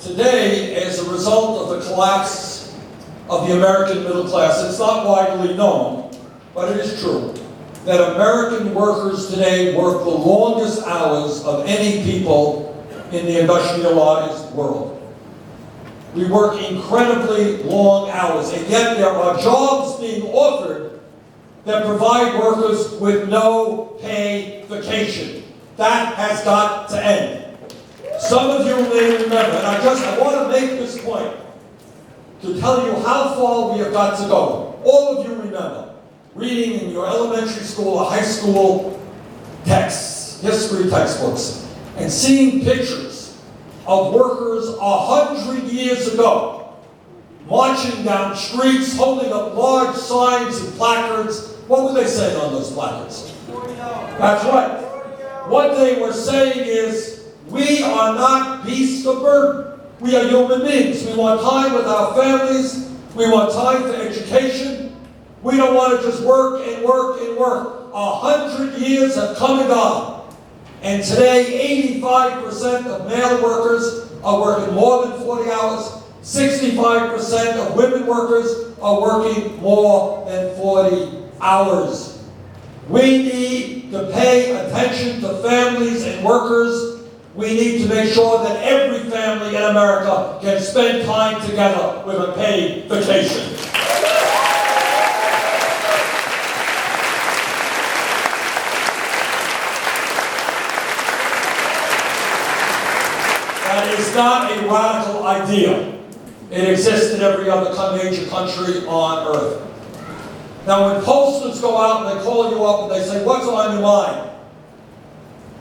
Today, as a result of the collapse of the American middle class, it's not widely known, but it is true, that American workers today work the longest hours of any people in the industrialized world. We work incredibly long hours, and yet there are jobs being offered that provide workers with no pay vacation. That has got to end. Some of you may remember, and I want to make this point to tell you how far we have got to go. All of you remember reading in your elementary school or high school texts, history textbooks, and seeing pictures of workers 100 years ago marching down streets, holding up large signs and placards. What were they saying on those placards? That's right. What they were saying is, we are not beasts of burden. We are human beings. We want time with our families. We want time for education. We don't want to just work and work and work. 100 years have come and gone. And today, 85% of male workers are working more than 40 hours. 65% of women workers are working more than 40 hours. We need to pay attention to families and workers. We need to make sure that every family in America can spend time together with a paid vacation. That is not a radical idea. It exists in every other major country on earth. Now, when posters go out and they call you up and they say, "What's on your mind?"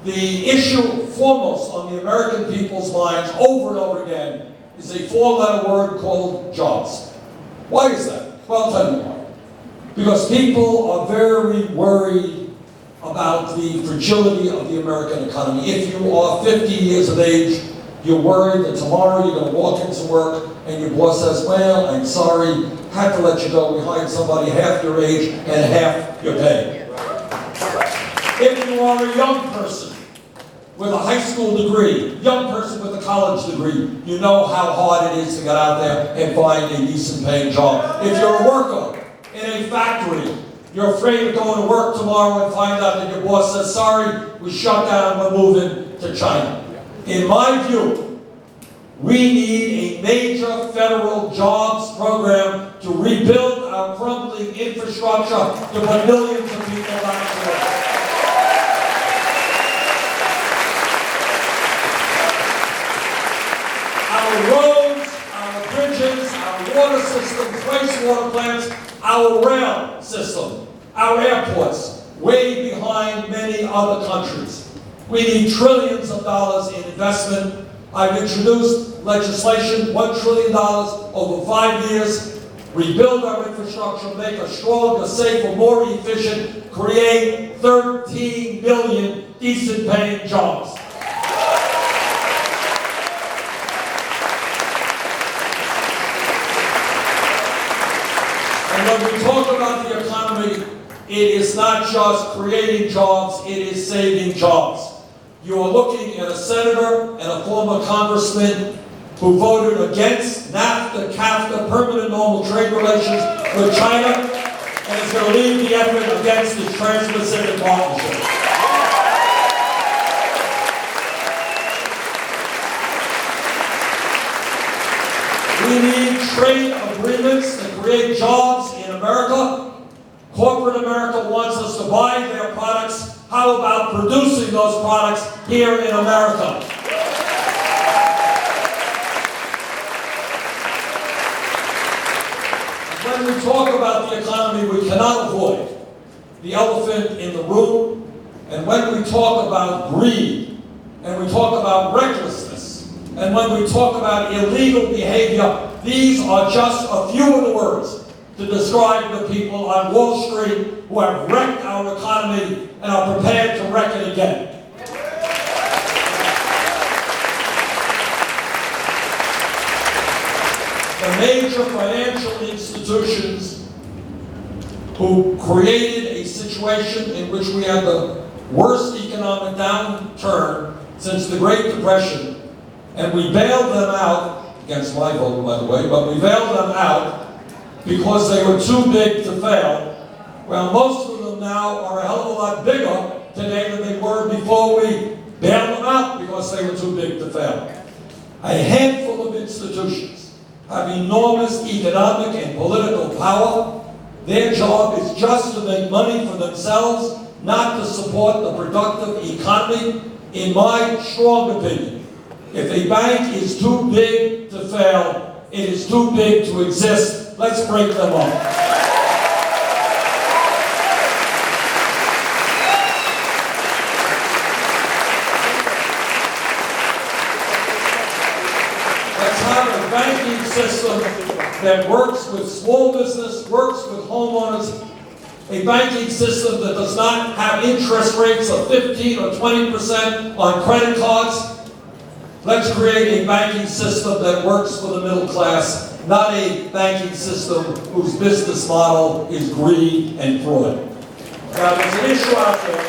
The issue foremost on the American people's minds over and over again is a four-letter word called jobs. Why is that? Well, I'll tell you why. Because people are very worried about the fragility of the American economy. If you are 50 years of age, you're worried that tomorrow you're going to walk into work and your boss says, "Well, I'm sorry, had to let you go. We hired somebody half your age and half your pay." If you are a young person with a high school degree, young person with a college degree, you know how hard it is to get out there and find a decent paying job. If you're a worker in a factory, you're afraid of going to work tomorrow and find out that your boss says, "Sorry, we shut down, we're moving to China." In my view, we need a major federal jobs program to rebuild our crumbling infrastructure to put millions of people back to work. Our roads, our bridges, our water systems, wastewater plants, our rail system, our airports, way behind many other countries. We need trillions of dollars in investment. I've introduced legislation, $1 trillion over 5 years, rebuild our infrastructure, make us stronger, safer, more efficient, create 13 million decent paying jobs. And when we talk about the economy, it is not just creating jobs, it is saving jobs. You are looking at a senator and a former congressman who voted against NAFTA, CAFTA, permanent normal trade relations with China, and is going to lead the effort against the Trans-Pacific Partnership. We need trade agreements to create jobs in America. Corporate America wants us to buy their products. How about producing those products here in America? When we talk about the economy, we cannot avoid the elephant in the room. And when we talk about greed, and we talk about recklessness, and when we talk about illegal behavior, these are just a few of the words to describe the people on Wall Street who have wrecked our economy and are prepared to wreck it again. The major financial institutions who created a situation in which we had the worst economic downturn since the Great Depression And we bailed them out, against my vote, by the way, but we bailed them out because they were too big to fail. Well, most of them now are a hell of a lot bigger today than they were before we bailed them out because they were too big to fail. A handful of institutions have enormous economic and political power. Their job is just to make money for themselves, not to support the productive economy. In my strong opinion, if a bank is too big to fail, it is too big to exist. Let's break them up. Banking system that works with small business, works with homeowners, a banking system that does not have interest rates of 15 or 20% on credit cards. Let's create a banking system that works for the middle class, not a banking system whose business model is greed and fraud. Now, there's an issue out there.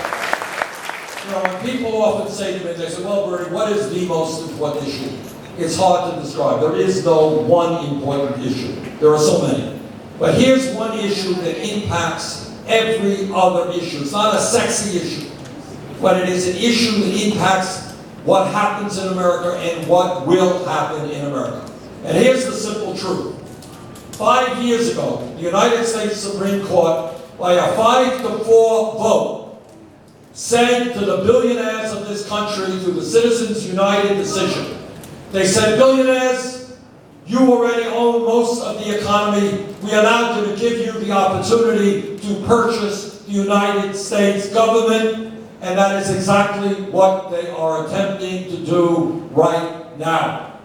When people often say to me, they say, well, Bernie, what is the most important issue? It's hard to describe. There is no one important issue. There are so many. But here's one issue that impacts every other issue. It's not a sexy issue, but it is an issue that impacts what happens in America and what will happen in America. And here's the simple truth. 5 years ago, the United States Supreme Court, by a 5-4 vote, said to the billionaires of this country through the Citizens United decision, they said, billionaires, you already own most of the economy. We are now going to give you the opportunity to purchase the United States government, and that is exactly what they are attempting to do right now.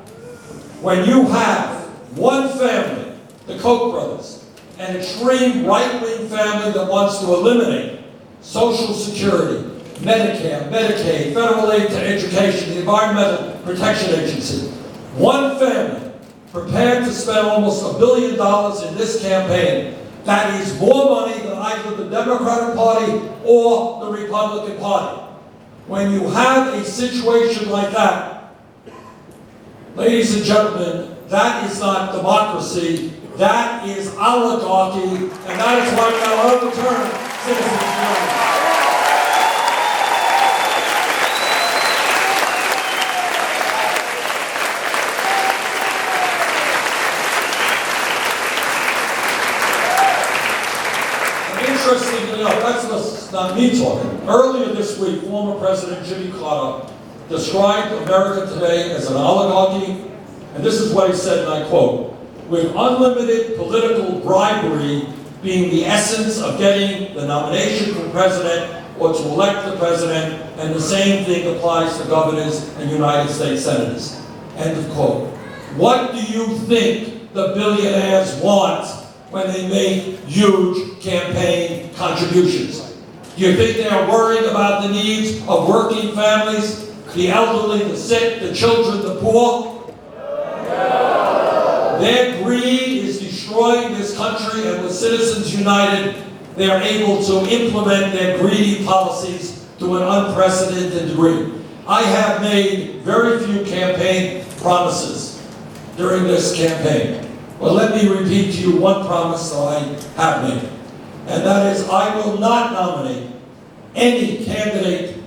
When you have one family, the Koch brothers, an extreme right-wing family that wants to eliminate Social Security, Medicare, Medicaid, federal aid to education, the Environmental Protection Agency. One family prepared to spend almost $1 billion in this campaign. That is more money than either the Democratic Party or the Republican Party. When you have a situation like that, ladies and gentlemen, that is not democracy. That is oligarchy, and that is why we are overturning Citizens United. Interestingly enough, that's not me talking. Earlier this week, former President Jimmy Carter described America today as an oligarchy, and this is what he said, and I quote, with unlimited political bribery being the essence of getting the nomination for president or to elect the president, and the same thing applies to governors and United States senators. End of quote. What do you think the billionaires want when they make huge campaign contributions? Do you think they are worried about the needs of working families, the elderly, the sick, the children, the poor? Their greed is destroying this country, and with Citizens United, they are able to implement their greedy policies to an unprecedented degree. I have made very few campaign promises during this campaign. Well, let me repeat to you one promise that I have made, and that is I will not nominate any candidate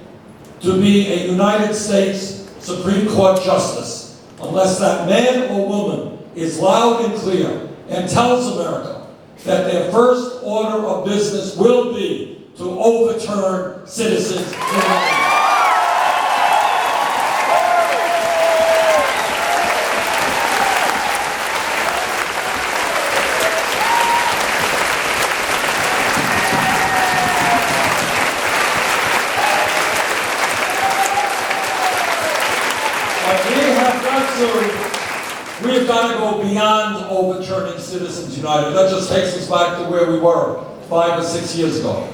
to be a United States Supreme Court justice unless that man or woman is loud and clear and tells America that their first order of business will be to overturn Citizens United. We have got to go beyond overturning Citizens United. That just takes us back to where we were 5 or 6 years ago.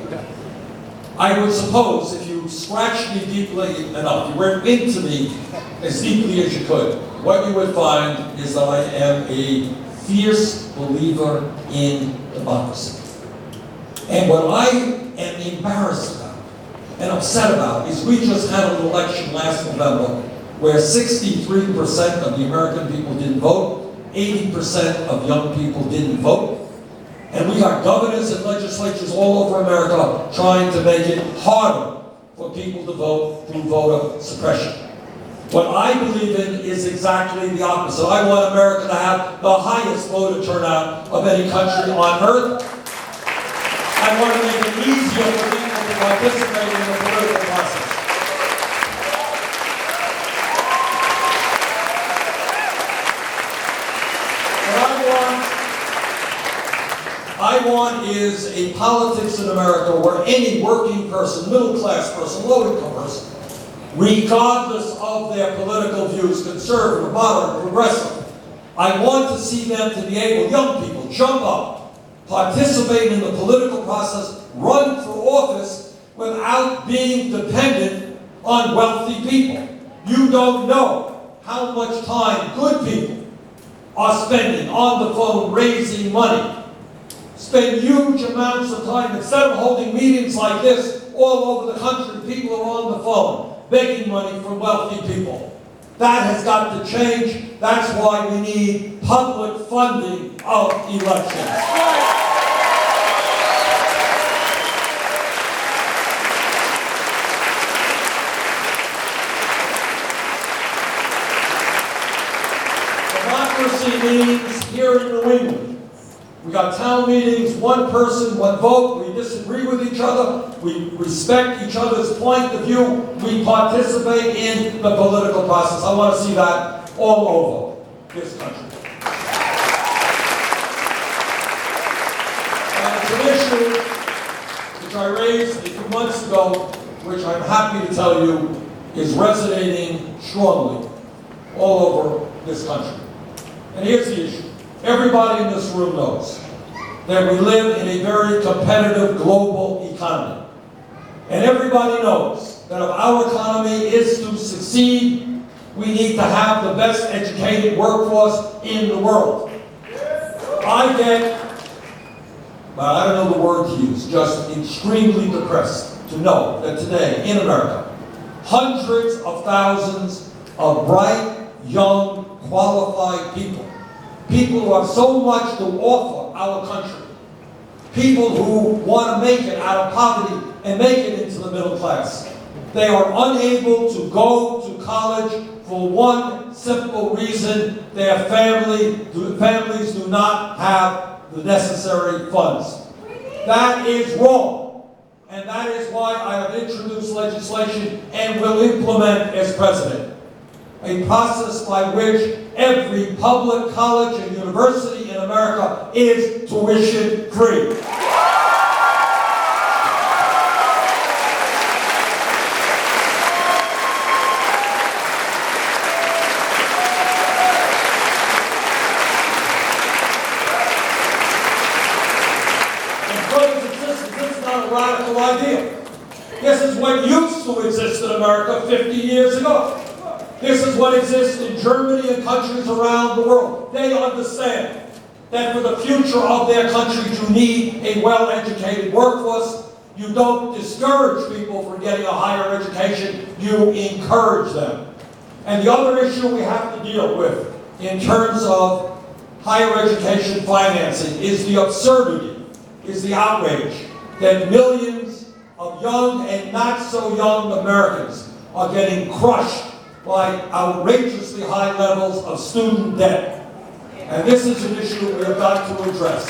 I would suppose if you scratched me deeply enough, you went into me as deeply as you could, what you would find is that I am a fierce believer in democracy. And what I am embarrassed about and upset about is we just had an election last November where 63% of the American people didn't vote, 80% of young people didn't vote. And we got governors and legislatures all over America trying to make it harder for people to vote through voter suppression. What I believe in is exactly the opposite. I want America to have the highest voter turnout of any country on earth. I want to make it easier for people to participate in the political process. What I want is a politics in America where any working person, middle class person, low income person, regardless of their political views, conservative, moderate, progressive, I want to see them to be able, young people, jump up, participate in the political process, run for office without being dependent on wealthy people. You don't know how much time good people are spending on the phone raising money. Spend huge amounts of time, instead of holding meetings like this all over the country, people are on the phone begging money from wealthy people. That has got to change. That's why we need public funding of elections. Democracy means here in New England, we got town meetings, one person, one vote, we disagree with each other, we respect each other's point of view, we participate in the political process. I want to see that all over this country. And it's an issue which I raised a few months ago, which I'm happy to tell you is resonating strongly all over this country. And here's the issue. Everybody in this room knows that we live in a very competitive global economy. And everybody knows that if our economy is to succeed, we need to have the best educated workforce in the world. I get, well, I don't know the word to use, just extremely depressed to know that today in America, hundreds of thousands of bright, young, qualified people who have so much to offer our country, people who want to make it out of poverty and make it into the middle class. They are unable to go to college for one simple reason: their families do not have the necessary funds. That is wrong. And that is why I have introduced legislation and will implement as president a process by which every public college and university in America is tuition free. And brothers and sisters, this is not a radical idea. This is what used to exist in America 50 years ago. This is what exists in Germany and countries around the world. They understand that for the future of their country, you need a well-educated workforce. You don't discourage people from getting a higher education, you encourage them. And the other issue we have to deal with in terms of higher education financing is the absurdity, is the outrage that millions of young and not so young Americans are getting crushed by outrageously high levels of student debt. And this is an issue we have got to address.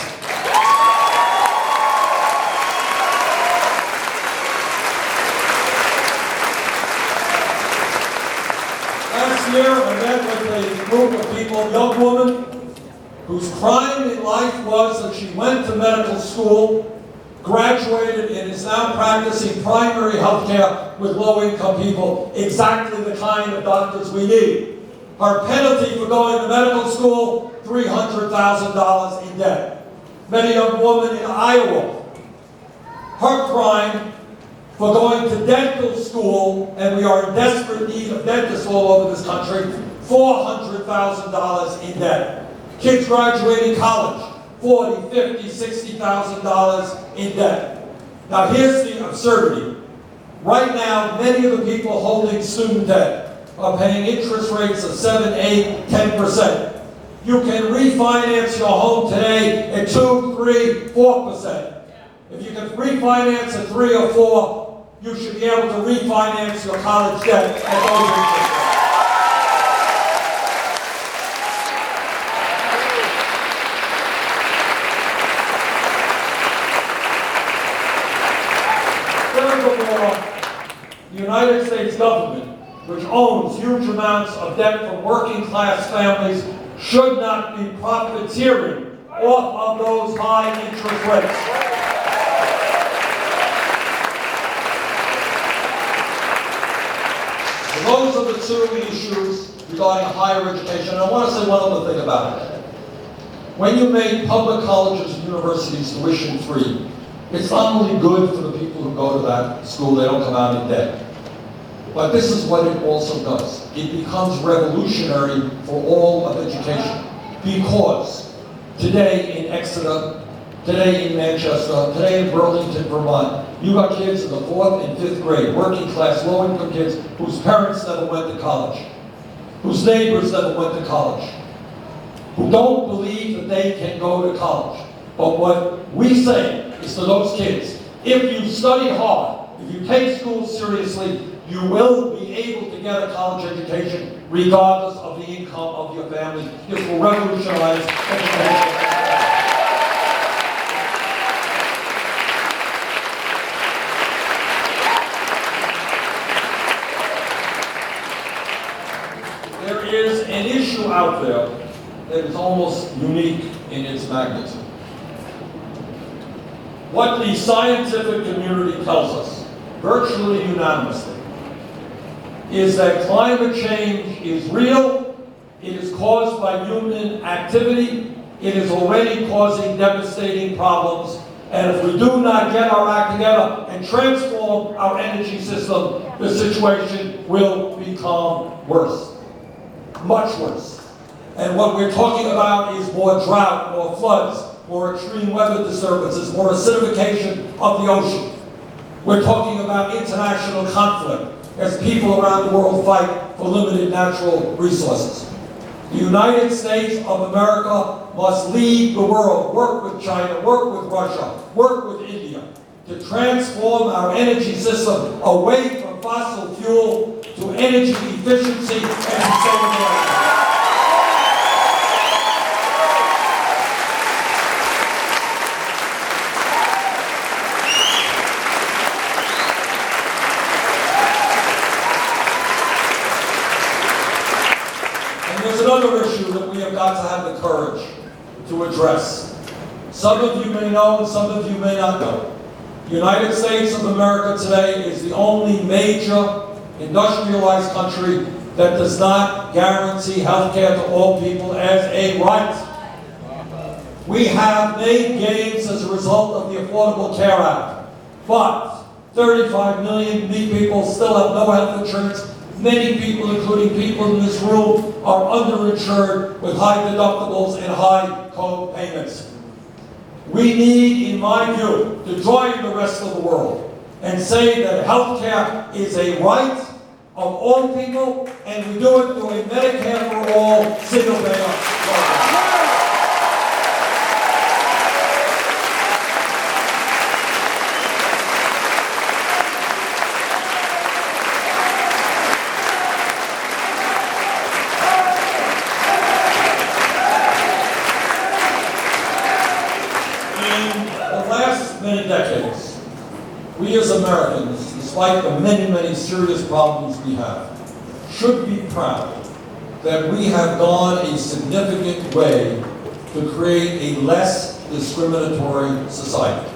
Last year, I met with a group of people, a young woman, whose crime in life was that she went to medical school, graduated, and is now practicing primary health care with low-income people, exactly the kind of doctors we need. Her penalty for going to medical school, $300,000 in debt. Met a young woman in Iowa. Her crime for going to dental school, and we are in desperate need of dentists all over this country, $400,000 in debt. Kids graduating college, $40,000, $50,000, $60,000 in debt. Now here's the absurdity. Right now, many of the people holding student debt are paying interest rates of 7, 8, 10%. You can refinance your home today at 2, 3, 4%. If you can refinance at 3 or 4, you should be able to refinance your college debt at those interest rates. Furthermore, the United States government, which owns huge amounts of debt from working class families, should not be profiteering off of those high interest rates. So those are the two issues regarding higher education. And I want to say one other thing about it. When you make public colleges and universities tuition free, it's not only good for the people who go to that school, they don't come out in debt. But this is what it also does. It becomes revolutionary for all of education. Because today in Exeter, today in Manchester, today in Burlington, Vermont, you got kids in the 4th and 5th grade, working class, low income kids, whose parents never went to college, whose neighbors never went to college, who don't believe that they can go to college. But what we say is to those kids, if you study hard, if you take school seriously, you will be able to get a college education regardless of the income of your family. This will revolutionize education. There is an issue out there that is almost unique in its magnitude. What the scientific community tells us, virtually unanimously, is that climate change is real, it is caused by human activity, it is already causing devastating problems, and if we do not get our act together and transform our energy system, the situation will become worse, much worse. And what we're talking about is more drought, more floods, more extreme weather disturbances, more acidification of the ocean. We're talking about international conflict as people around the world fight for limited natural resources. The United States of America must lead the world, work with China, work with Russia, work with India, to transform our energy system away from fossil fuel to energy efficiency and sustainability. There's another issue that we have got to have the courage to address. Some of you may know and some of you may not know. The United States of America today is the only major industrialized country that does not guarantee health care to all people as a right. We have made gains as a result of the Affordable Care Act, but 35 million people still have no health insurance. Many people, including people in this room, are underinsured with high deductibles and high co-payments. We need, in my view, to join the rest of the world and say that health care is a right of all people, and we do it through a Medicare for all single-payer program. Many decades, we as Americans, despite the many, many serious problems we have, should be proud that we have gone a significant way to create a less discriminatory society.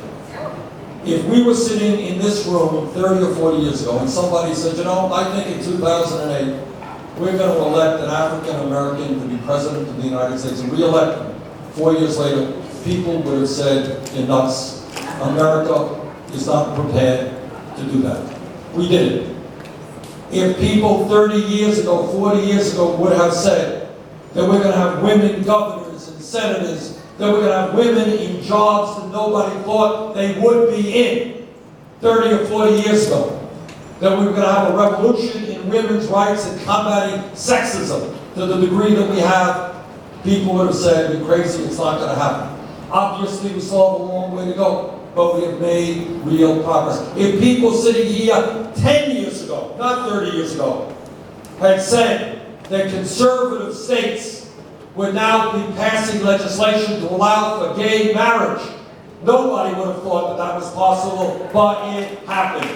If we were sitting in this room 30 or 40 years ago and somebody said, you know, I think in 2008, we're going to elect an African American to be president of the United States and re-elect him. 4 years later, people would have said, you're nuts. America is not prepared to do that. We did it. If people 30 years ago, 40 years ago would have said that we're going to have women governors and senators, that we're going to have women in jobs that nobody thought they would be in 30 or 40 years ago, that we were going to have a revolution in women's rights and combating sexism to the degree that we have, people would have said, "You're crazy, it's not going to happen." Obviously, we still have a long way to go, but we have made real progress. If people sitting here 10 years ago, not 30 years ago, had said that conservative states would now be passing legislation to allow for gay marriage, nobody would have thought that that was possible, but it happened.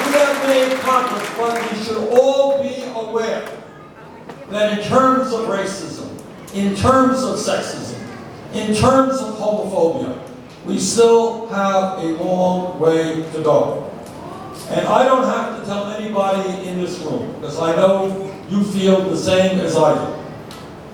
We have made progress, but we should all be aware that in terms of racism, in terms of sexism, in terms of homophobia, we still have a long way to go. And I don't have to tell anybody in this room, because I know you feel the same as I do,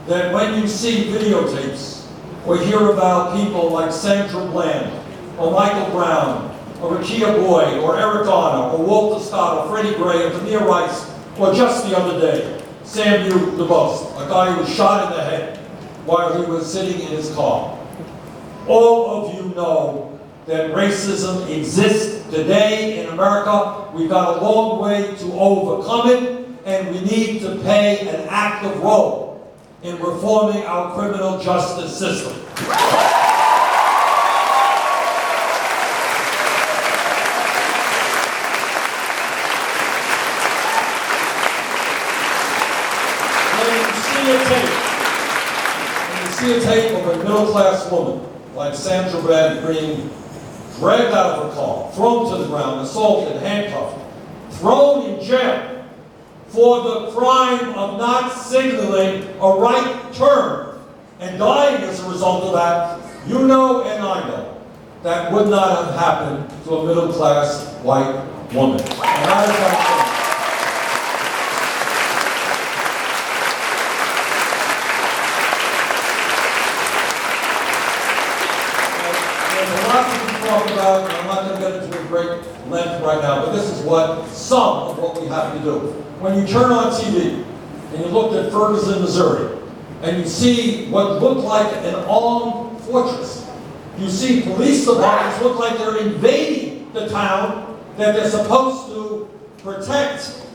that when you see videotapes or hear about people like Sandra Bland, or Michael Brown, or Rakia Boyd, or Eric Garner, or Walter Scott, or Freddie Gray, or Tamir Rice, or just the other day, Samuel DeBose, a guy who was shot in the head while he was sitting in his car. All of you know that racism exists today in America. We've got a long way to overcome it, and we need to play an active role in reforming our criminal justice system. When you see a tape of a middle-class woman like Sandra Bland being dragged out of her car, thrown to the ground, assaulted, handcuffed, thrown in jail for the crime of not signaling a right turn and dying as a result of that, you know and I know that would not have happened to a middle-class white woman. And that is our thing. About, and I'm not going to get into a great length right now, but this is some of what we have to do. When you turn on TV and you look at Ferguson, Missouri, and you see what looked like an armed fortress, you see police departments look like they're invading the town that they're supposed to protect.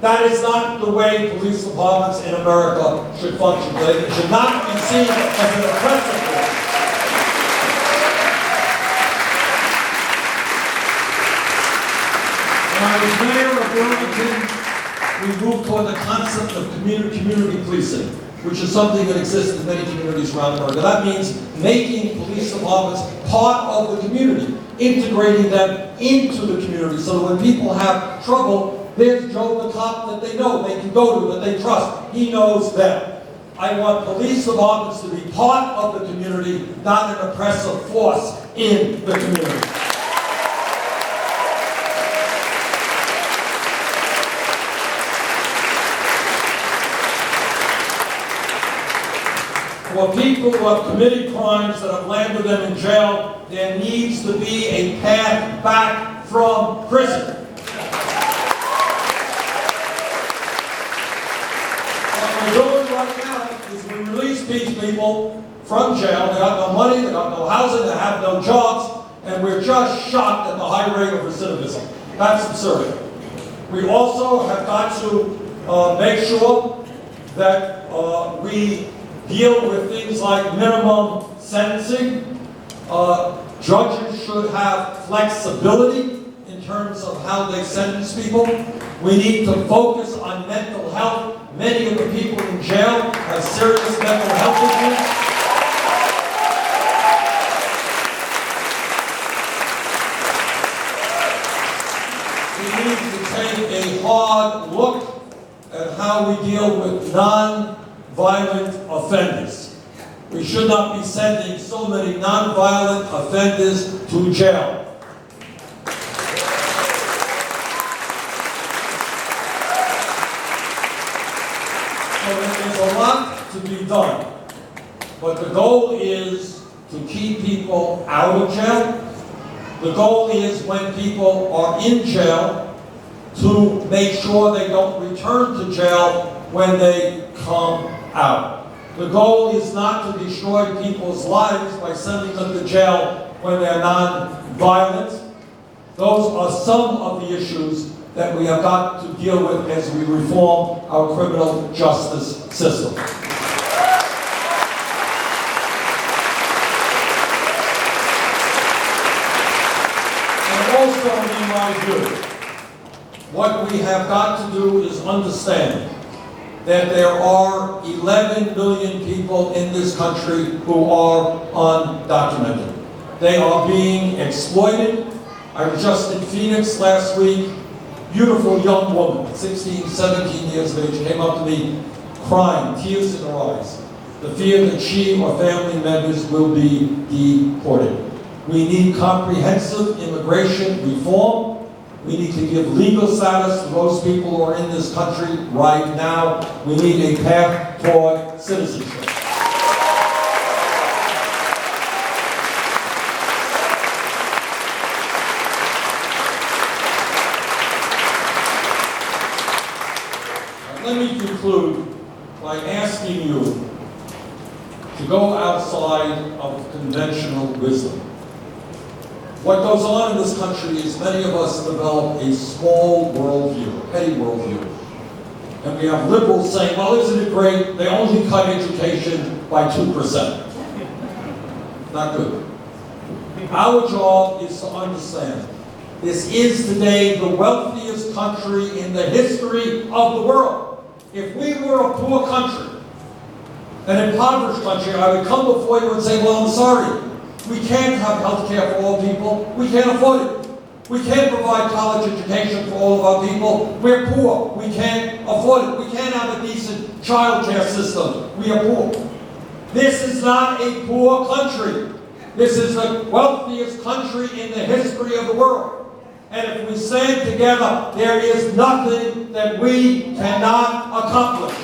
That is not the way police departments in America should function. They should not be seen as an oppressive force. When I was mayor of Wilmington, we moved toward the concept of community policing, which is something that exists in many communities around America. That means making police departments part of the community, integrating them into the community, so that when people have trouble, there's Joe the cop that they know, they can go to, that they trust. He knows them. I want police departments to be part of the community, not an oppressive force in the community. For people who have committed crimes that have landed them in jail, there needs to be a path back from prison. What we're doing right now is we release these people from jail. They got no money, they got no housing, they have no jobs, and we're just shocked at the high rate of recidivism. That's absurd. We also have got to make sure that we deal with things like minimum sentencing. Judges should have flexibility in terms of how they sentence people. We need to focus on mental health. Many of the people in jail have serious mental health issues. We need to take a hard look at how we deal with non-violent offenders. We should not be sending so many non-violent offenders to jail. So there's a lot to be done, but the goal is to keep people out of jail. The goal is, when people are in jail, to make sure they don't return to jail when they come out. The goal is not to destroy people's lives by sending them to jail when they're non-violent. Those are some of the issues that we have got to deal with as we reform our criminal justice system. And also, in my view, what we have got to do is understand that there are 11 million people in this country who are undocumented. They are being exploited. I was just in Phoenix last week. Beautiful young woman, 16, 17 years of age, came up to me crying, tears in her eyes. The fear that she or family members will be deported. We need comprehensive immigration reform. We need to give legal status to those people who are in this country right now. We need a path toward citizenship. Let me conclude by asking you to go outside of conventional wisdom. What goes on in this country is many of us develop a small worldview, a petty worldview. And we have liberals saying, well, isn't it great? They only cut education by 2%. Not good. Our job is to understand this is today the wealthiest country in the history of the world. If we were a poor country, an impoverished country, I would come before you and say, well, I'm sorry. We can't have health care for all people. We can't afford it. We can't provide college education for all of our people. We're poor. We can't afford it. We can't have a decent child care system. We are poor. This is not a poor country. This is the wealthiest country in the history of the world. And if we stand together, there is nothing that we cannot accomplish.